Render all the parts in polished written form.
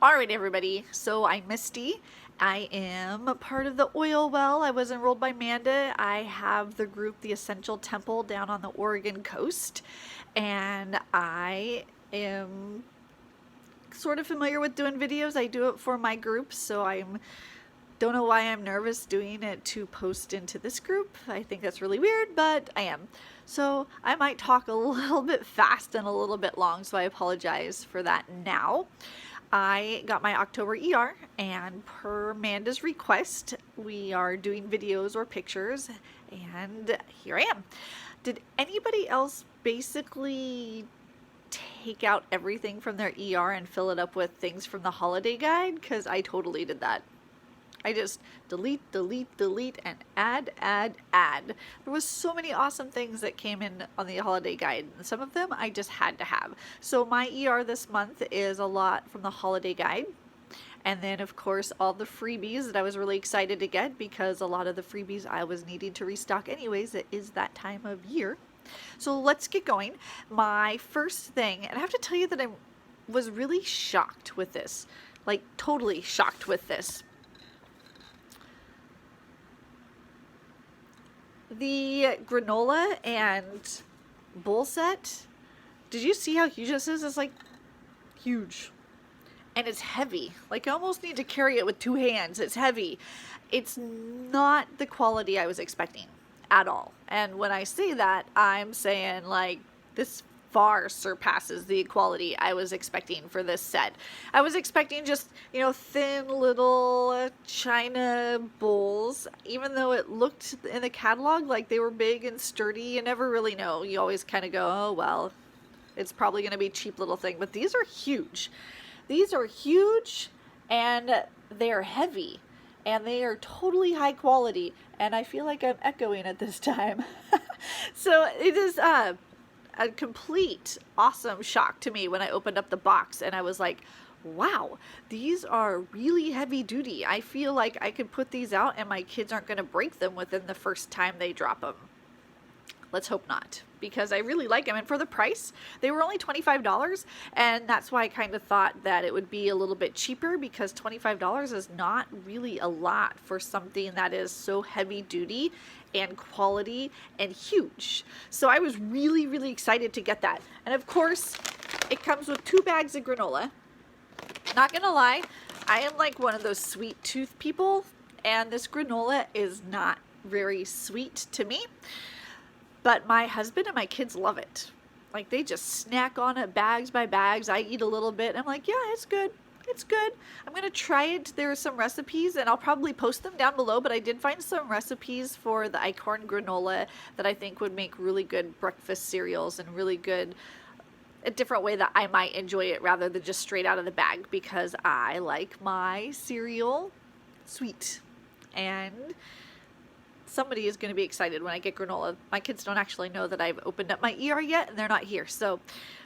Alright everybody, so I'm Misty. I am a part of the Oil Well. I was enrolled by Manda. I have the group The Essential Temple down on the Oregon coast, and I am sort of familiar with doing videos. I do it for my group, so don't know why I'm nervous doing it to post into this group. I think that's really weird, but I am. So I might talk a little bit fast and a little bit long, so I apologize for that now. I got my October ER, and per Manda's request, we are doing videos or pictures, and here I am. Did anybody else basically take out everything from their ER and fill it up with things from the holiday guide? Because I totally did that. I just delete, and add. There was so many awesome things that came in on the holiday guide, and some of them I just had to have. So my ER this month is a lot from the holiday guide. And then, of course, all the freebies that I was really excited to get, because a lot of the freebies I was needing to restock anyways. It is that time of year. So let's get going. My first thing, and I have to tell you that I was really shocked with this. Like, totally shocked with this. The granola and bowl set, did you see how huge this is? It's like huge. And it's heavy. Like, I almost need to carry it with two hands. It's heavy. It's not the quality I was expecting at all. And when I say that, I'm saying, like, this far surpasses the quality I was expecting for this set. I was expecting just, thin little china bowls, even though it looked in the catalog like they were big and sturdy. You never really know. You always kind of go, oh, well, it's probably going to be a cheap little thing. But these are huge. These are huge, and they're heavy, and they are totally high quality, and I feel like I'm echoing at this time. So it is a complete awesome shock to me when I opened up the box, and I was like, wow, these are really heavy duty. I feel like I could put these out and my kids aren't going to break them within the first time they drop them. Let's hope not, because I really like them. And for the price, they were only $25. And that's why I kind of thought that it would be a little bit cheaper, because $25 is not really a lot for something that is so heavy duty and quality and huge. So I was really, really excited to get that. And of course, it comes with 2 bags of granola. Not gonna lie, I am like one of those sweet tooth people, and this granola is not very sweet to me. But my husband and my kids love it. Like, they just snack on it bags by bags. I eat a little bit. And I'm like, yeah, it's good. It's good. I'm going to try it. There are some recipes, and I'll probably post them down below. But I did find some recipes for the Eichhorn granola that I think would make really good breakfast cereals, and really good, a different way that I might enjoy it rather than just straight out of the bag, because I like my cereal sweet. And somebody is going to be excited when I get granola. My kids don't actually know that I've opened up my ER yet, and they're not here. So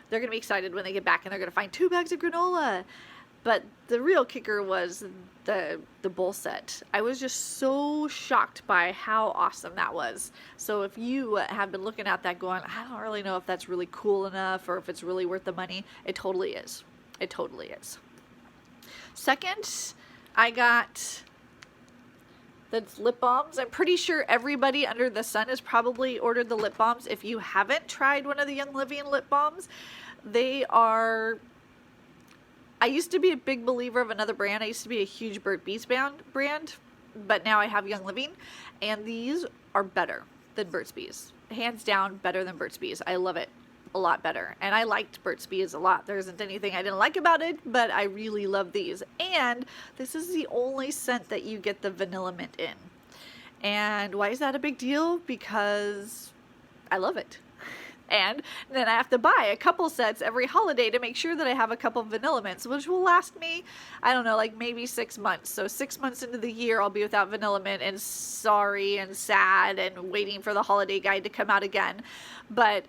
they're going to be excited when they get back, and they're going to find 2 bags of granola. But the real kicker was the bowl set. I was just so shocked by how awesome that was. So if you have been looking at that going, I don't really know if that's really cool enough or if it's really worth the money, it totally is. It totally is. Second, I got that's lip balms. I'm pretty sure everybody under the sun has probably ordered the lip balms. If you haven't tried one of the Young Living lip balms, they are... I used to be a big believer of another brand. I used to be a huge Burt's Bees brand, but now I have Young Living, and these are better than Burt's Bees. Hands down, better than Burt's Bees. I love it a lot better, and I liked Burt's Bees a lot. There isn't anything I didn't like about it, but I really love these. And this is the only scent that you get the vanilla mint in. And why is that a big deal? Because I love it. And then I have to buy a couple sets every holiday to make sure that I have a couple of vanilla mints, which will last me, I don't know, like maybe 6 months. So 6 months into the year, I'll be without vanilla mint, and sorry and sad and waiting for the holiday guide to come out again. But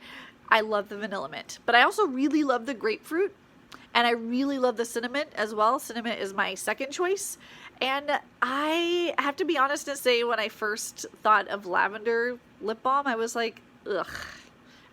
I love the vanilla mint. But I also really love the grapefruit, and I really love the cinnamon as well. Cinnamon is my second choice. And I have to be honest and say, when I first thought of lavender lip balm, I was like, ugh.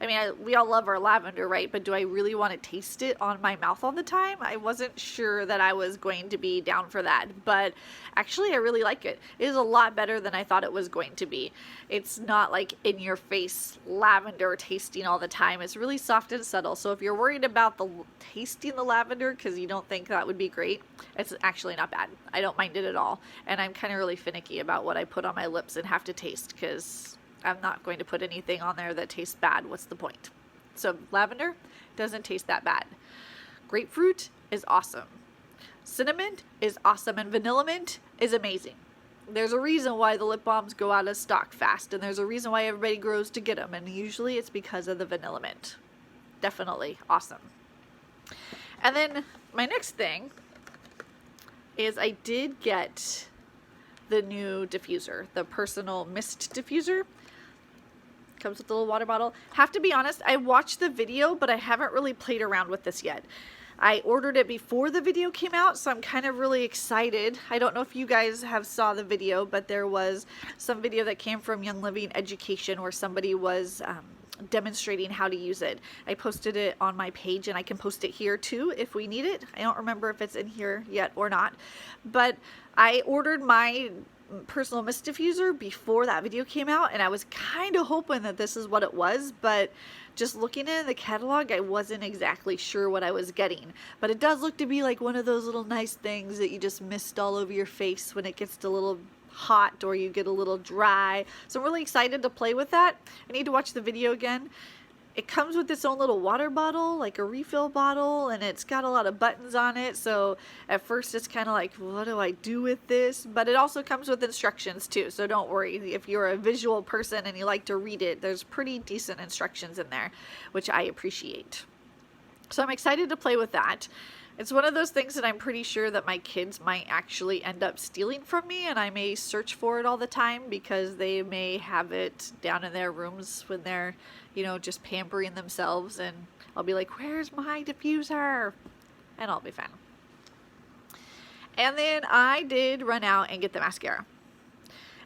I mean, we all love our lavender, right? But do I really want to taste it on my mouth all the time? I wasn't sure that I was going to be down for that, but actually I really like it. It is a lot better than I thought it was going to be. It's not like in your face lavender tasting all the time. It's really soft and subtle. So if you're worried about the tasting the lavender because you don't think that would be great, it's actually not bad. I don't mind it at all. And I'm kind of really finicky about what I put on my lips and have to taste, because I'm not going to put anything on there that tastes bad. What's the point? So lavender doesn't taste that bad. Grapefruit is awesome. Cinnamon is awesome, and vanilla mint is amazing. There's a reason why the lip balms go out of stock fast, and there's a reason why everybody grows to get them, and usually it's because of the vanilla mint. Definitely awesome. And then my next thing is I did get the new diffuser, the personal mist diffuser. Comes with a little water bottle. Have to be honest, I watched the video, but I haven't really played around with this yet. I ordered it before the video came out, so I'm kind of really excited. I don't know if you guys have saw the video, but there was some video that came from Young Living Education where somebody was demonstrating how to use it. I posted it on my page, and I can post it here too if we need it. I don't remember if it's in here yet or not, but I ordered my personal mist diffuser before that video came out, and I was kind of hoping that this is what it was, but just looking in the catalog, I wasn't exactly sure what I was getting. But it does look to be like one of those little nice things that you just mist all over your face when it gets a little hot or you get a little dry. So I'm really excited to play with that. I need to watch the video again. It comes with its own little water bottle, like a refill bottle, and it's got a lot of buttons on it. So at first it's kind of like, what do I do with this? But it also comes with instructions too. So don't worry, if you're a visual person and you like to read it, there's pretty decent instructions in there, which I appreciate. So I'm excited to play with that. It's one of those things that I'm pretty sure that my kids might actually end up stealing from me, and I may search for it all the time because they may have it down in their rooms when they're, you know, just pampering themselves, and I'll be like, where's my diffuser? And I'll be fine. And then I did run out and get the mascara.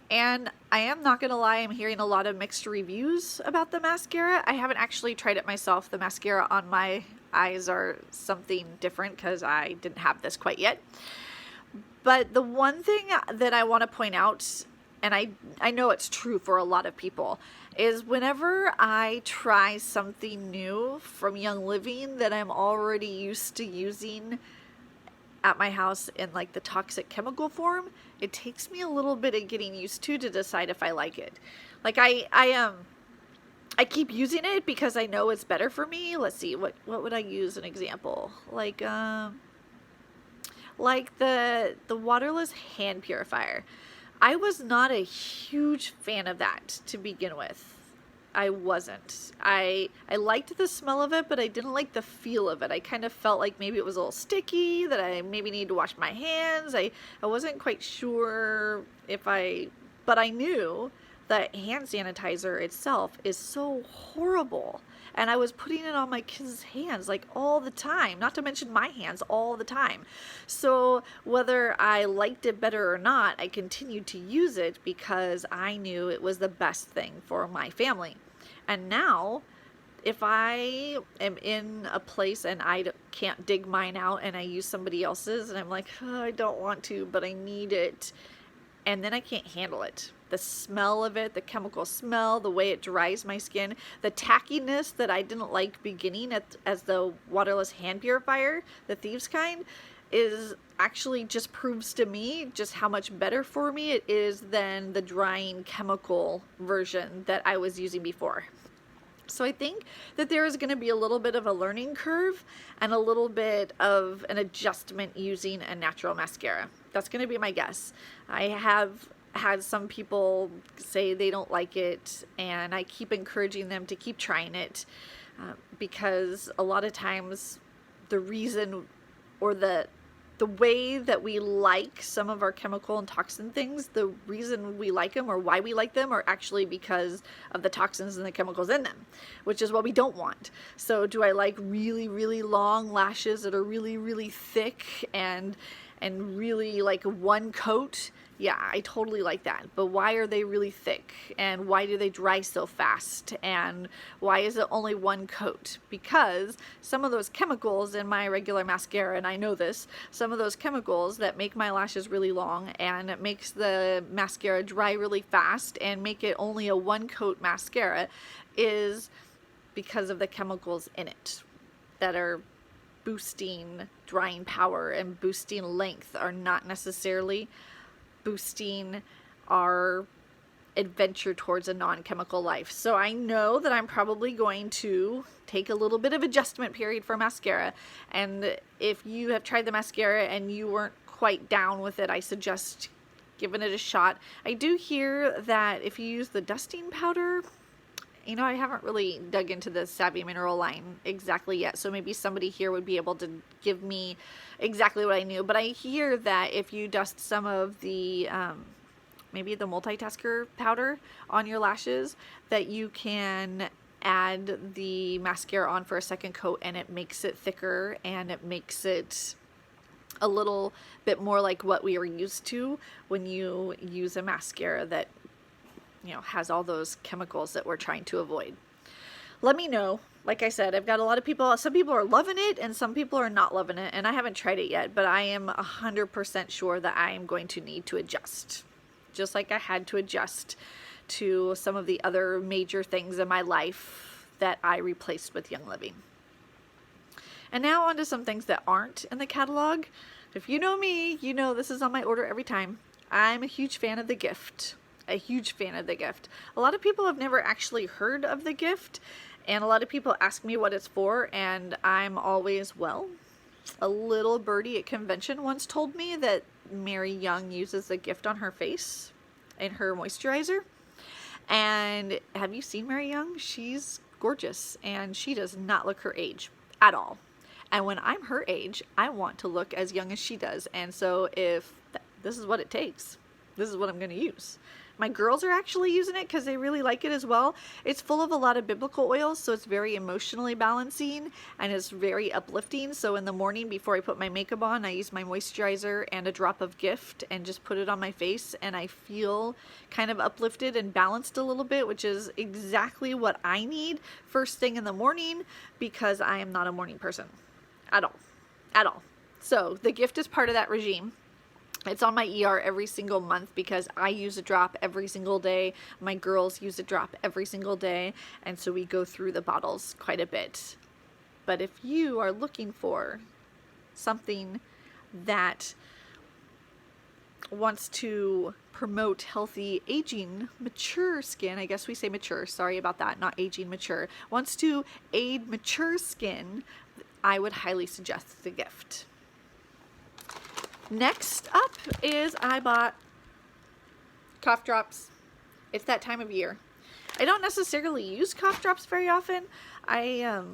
And I am not going to lie, I'm hearing a lot of mixed reviews about the mascara. I haven't actually tried it myself. The mascara on my eyes are something different because I didn't have this quite yet. But the one thing that I want to point out, and I know it's true for a lot of people, is whenever I try something new from Young Living that I'm already used to using at my house in like the toxic chemical form, it takes me a little bit of getting used to decide if I like it. Like I keep using it because I know it's better for me. Let's see, what would I use an example? Like the waterless hand purifier. I was not a huge fan of that to begin with. I wasn't. I liked the smell of it, but I didn't like the feel of it. I kind of felt like maybe it was a little sticky, that I maybe needed to wash my hands. I wasn't quite sure but I knew that hand sanitizer itself is so horrible. And I was putting it on my kids' hands like all the time, not to mention my hands all the time. So whether I liked it better or not, I continued to use it because I knew it was the best thing for my family. And now, if I am in a place and I can't dig mine out and I use somebody else's and I'm like, oh, I don't want to, but I need it, and then I can't handle it. The smell of it, the chemical smell, the way it dries my skin, the tackiness that I didn't like beginning as the waterless hand purifier, the Thieves kind, is actually just proves to me just how much better for me it is than the drying chemical version that I was using before. So I think that there is going to be a little bit of a learning curve and a little bit of an adjustment using a natural mascara. That's going to be my guess. I have had some people say they don't like it, and I keep encouraging them to keep trying it because a lot of times the reason or the way that we like some of our chemical and toxin things, the reason we like them or why we like them are actually because of the toxins and the chemicals in them, which is what we don't want. So do I like really, really long lashes that are really, really thick and really like one coat? Yeah, I totally like that. But why are they really thick? And why do they dry so fast? And why is it only one coat? Because some of those chemicals in my regular mascara, and I know this, some of those chemicals that make my lashes really long and it makes the mascara dry really fast and make it only a one coat mascara is because of the chemicals in it that are boosting drying power and boosting length, are not necessarily boosting our adventure towards a non-chemical life. So I know that I'm probably going to take a little bit of adjustment period for mascara, and if you have tried the mascara and you weren't quite down with it, I suggest giving it a shot. I do hear that if you use the dusting powder, you know, I haven't really dug into the Savvy Mineral line exactly yet, so maybe somebody here would be able to give me exactly what I knew. But I hear that if you dust some of the, maybe the multitasker powder on your lashes, that you can add the mascara on for a second coat and it makes it thicker and it makes it a little bit more like what we are used to when you use a mascara that, you know, has all those chemicals that we're trying to avoid. Let me know. Like I said, I've got a lot of people, some people are loving it and some people are not loving it, and I haven't tried it yet, but I am 100% sure that I am going to need to adjust. Just like I had to adjust to some of the other major things in my life that I replaced with Young Living. And now on to some things that aren't in the catalog. If you know me, you know this is on my order every time. I'm a huge fan of the Gift. A huge fan of the Gift. A lot of people have never actually heard of the Gift, and a lot of people ask me what it's for, and I'm always, well, a little birdie at convention once told me that Mary Young uses the Gift on her face in her moisturizer. And have you seen Mary Young? She's gorgeous, and she does not look her age at all. And when I'm her age, I want to look as young as she does. And so if this is what it takes, this is what I'm going to use. My girls are actually using it because they really like it as well. It's full of a lot of biblical oils, so it's very emotionally balancing and it's very uplifting. So in the morning before I put my makeup on, I use my moisturizer and a drop of Gift and just put it on my face, and I feel kind of uplifted and balanced a little bit, which is exactly what I need first thing in the morning, because I am not a morning person at all. At all. So the Gift is part of that regime. It's on my ER every single month because I use a drop every single day. My girls use a drop every single day. And so we go through the bottles quite a bit. But if you are looking for something that wants to promote healthy aging, mature skin, I guess we say mature, sorry about that, not aging, mature, wants to aid mature skin, I would highly suggest the Gift. Next up is I bought cough drops. It's that time of year. I don't necessarily use cough drops very often. I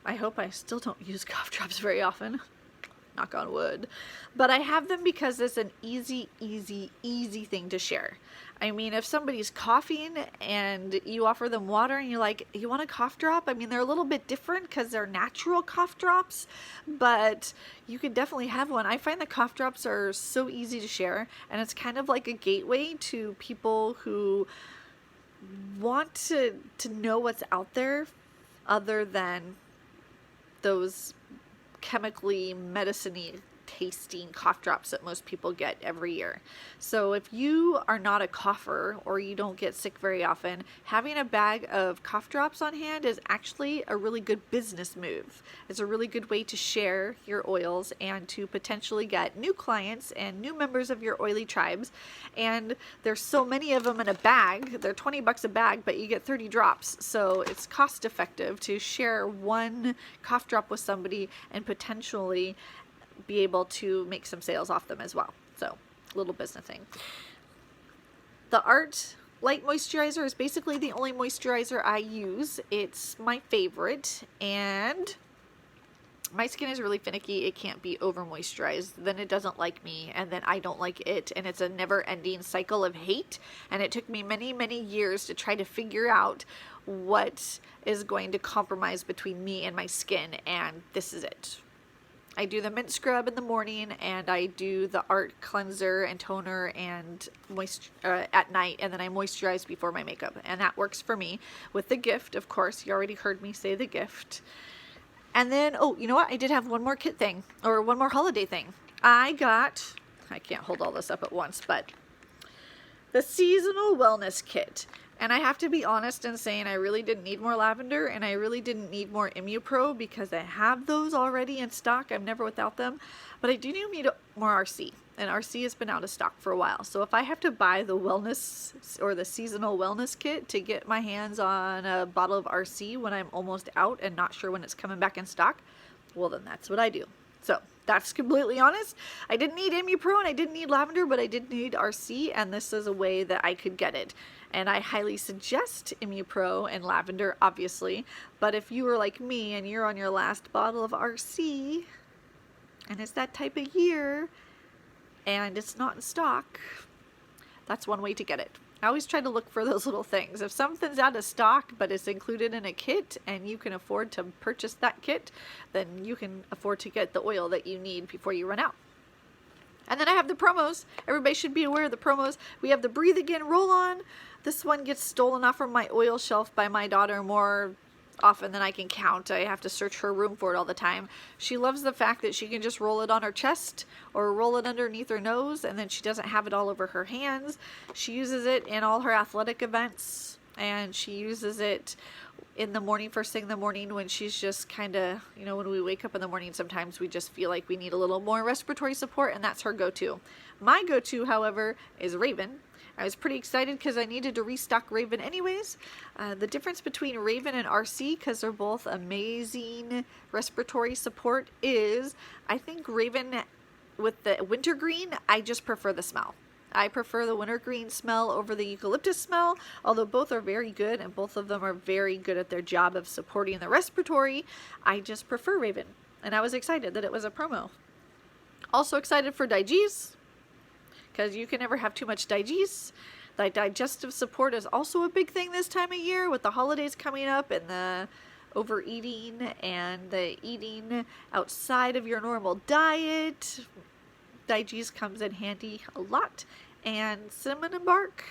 hope I still don't use cough drops very often. Knock on wood. But I have them because it's an easy thing to share. I mean, if somebody's coughing and you offer them water and you're like, you want a cough drop? I mean, they're a little bit different because they're natural cough drops, but you could definitely have one. I find the cough drops are so easy to share, and it's kind of like a gateway to people who want to know what's out there other than those chemically medicine-y tasting cough drops that most people get every year. So if you are not a cougher or you don't get sick very often, having a bag of cough drops on hand is actually a really good business move. It's a really good way to share your oils and to potentially get new clients and new members of your oily tribes. And there's so many of them in a bag. They're $20 a bag, but you get 30 drops. So it's cost effective to share one cough drop with somebody and potentially be able to make some sales off them as well. So, little business thing. The Art Light Moisturizer is basically the only moisturizer I use. It's my favorite, and my skin is really finicky. It can't be over moisturized. Then it doesn't like me, and then I don't like it, and it's a never-ending cycle of hate. And it took me many years to try to figure out what is going to compromise between me and my skin, and this is it. I do the mint scrub in the morning, and I do the art cleanser and toner and at night, and then I moisturize before my makeup, and that works for me. With the gift, of course, you already heard me say the gift. And then, oh, you know what? I did have one more kit thing, or one more holiday thing. I can't hold all this up at once, but the seasonal wellness kit. And I have to be honest in saying I really didn't need more lavender, and I really didn't need more ImmuPro because I have those already in stock. I'm never without them. But I do need more RC, and RC has been out of stock for a while. So if I have to buy the wellness or the seasonal wellness kit to get my hands on a bottle of RC when I'm almost out and not sure when it's coming back in stock, well, then that's what I do. So that's completely honest. I didn't need ImmuPro and I didn't need lavender, but I did need RC, and this is a way that I could get it. And I highly suggest ImmuPro and lavender, obviously. But if you are like me and you're on your last bottle of RC, and it's that type of year, and it's not in stock, that's one way to get it. I always try to look for those little things. If something's out of stock, but it's included in a kit, and you can afford to purchase that kit, then you can afford to get the oil that you need before you run out. And then I have the promos. Everybody should be aware of the promos. We have the Breathe Again roll-on. This one gets stolen off from my oil shelf by my daughter more often than I can count. I have to search her room for it all the time. She loves the fact that she can just roll it on her chest or roll it underneath her nose, and then she doesn't have it all over her hands. She uses it in all her athletic events, and she uses it in the morning, first thing in the morning, when she's just kind of, when we wake up in the morning, sometimes we just feel like we need a little more respiratory support, and that's her go-to. My go-to, however, is Raven. I was pretty excited because I needed to restock Raven anyways. The difference between Raven and RC, because they're both amazing respiratory support, is I think Raven with the wintergreen, I just prefer the smell. I prefer the wintergreen smell over the eucalyptus smell, although both are very good and both of them are very good at their job of supporting the respiratory. I just prefer Raven, and I was excited that it was a promo. Also excited for Digis, because you can never have too much Digis. The digestive support is also a big thing this time of year with the holidays coming up and the overeating and the eating outside of your normal diet. Digis comes in handy a lot. And cinnamon bark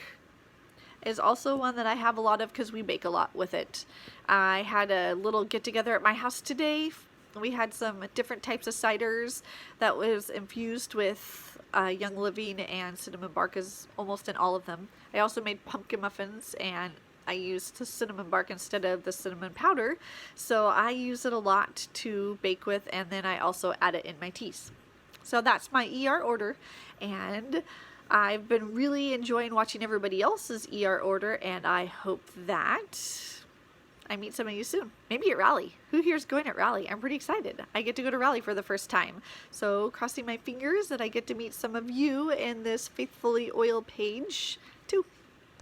is also one that I have a lot of because we bake a lot with it. I had a little get together at my house today. We had some different types of ciders that was infused with Young Living, and cinnamon bark is almost in all of them. I also made pumpkin muffins, and I used the cinnamon bark instead of the cinnamon powder. So I use it a lot to bake with, and then I also add it in my teas. So that's my ER order, and I've been really enjoying watching everybody else's ER order, and I hope that I meet some of you soon. Maybe at Rally. Who here is going at Rally? I'm pretty excited. I get to go to Rally for the first time. So crossing my fingers that I get to meet some of you in this Faithfully Oil page too.